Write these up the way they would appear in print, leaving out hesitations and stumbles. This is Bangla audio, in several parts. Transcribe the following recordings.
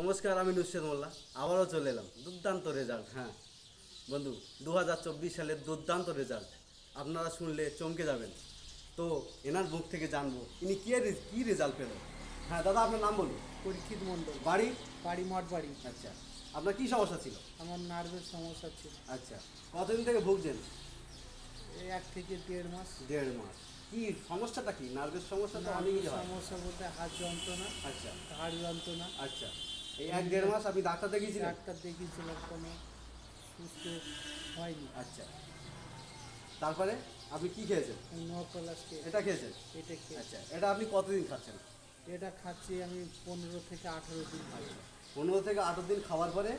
নমস্কার, আমি নুসরাত মোল্লা আবারও চলে এলাম। দুর্দান্ত রেজাল্ট। হ্যাঁ বন্ধু, 2024 সালের দুর্দান্ত রেজাল্ট আপনারা শুনলে চমকে যাবেন। তো এনার মুখ থেকে জানবো ইনি কী রেজাল্ট পেল। হ্যাঁ দাদা, আপনার নাম বলুন। পরীক্ষিত মণ্ডল। বাড়ি? বাড়ি মঠবাড়ি। আচ্ছা, আপনার কী সমস্যা ছিল? আমার নার্ভের সমস্যা ছিল। আচ্ছা, কতদিন থেকে ভুগছেন? এই 1 থেকে 1.5 মাস। 1.5 মাস। কি সমস্যাটা, কি নার্ভের সমস্যা? তো অনেকই নার্ভের হয়। সমস্যা বলতে হাত যন্ত্রণা, আচ্ছা হাড় যন্ত্রণা। আচ্ছা, এই 1-1.5 মাস আপনি ডাক্তার দেখিয়েছিলেন? ডাক্তার দেখিয়েছিলাম, কোনো সুস্থ হয়নি। আচ্ছা, তারপরে আপনি কি খেয়েছেন? নকলাসকে এটা খেয়েছেন? এটা খেয়ে আচ্ছা, এটা আপনি কতদিন খাচ্ছেন? এটা খাচ্ছি আমি 15 থেকে 18 দিন খাচ্ছি। 15 থেকে 18 দিন খাওয়ার পরে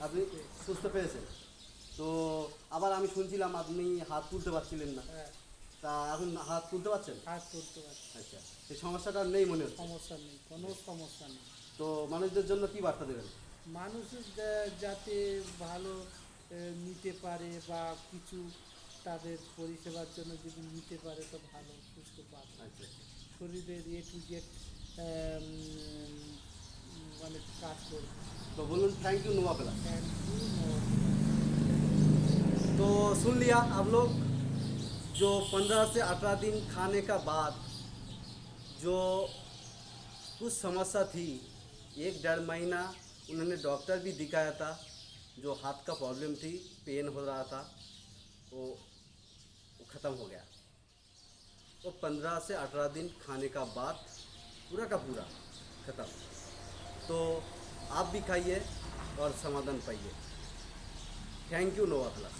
আপনি সুস্থ পেয়েছেন। তো আবার আমি শুনছিলাম আপনি হাত তুলতে পারছিলেন না, হ্যাঁ, তা এখন হাত তুলতে পারছেন? হাত তুলতে পারছি। আচ্ছা, সেই সমস্যাটা আর নেই মনে হচ্ছে। সমস্যা নেই, কোনো সমস্যা নেই। তো মানুষদের জন্য কি বার্তা দেবেন? মানুষের যাতে ভালো নিতে পারে বা কিছু তাদের পরিষেবার জন্য যদি নিতে পারে তো ভালো সুস্থ পাবে। আচ্ছা, শরীরের A to Z মানে কাজ করবে। तो बोलूँ thank you Nova plus. Thank you. तो सुन लिया आप लोग, जो 15 से 18 दिन खाने का बाद जो कुछ समस्या थी, 1-1.5 महीना उन्होंने डॉक्टर भी दिखाया था। जो हाथ का प्रॉब्लम थी, पेन हो रहा था, वो ख़त्म हो गया। तो 15 से 18 दिन खाने का बाद पूरा का पूरा ख़त्म। तो आप भी खाइए और समाधान पाइए। Thank you Nova plus.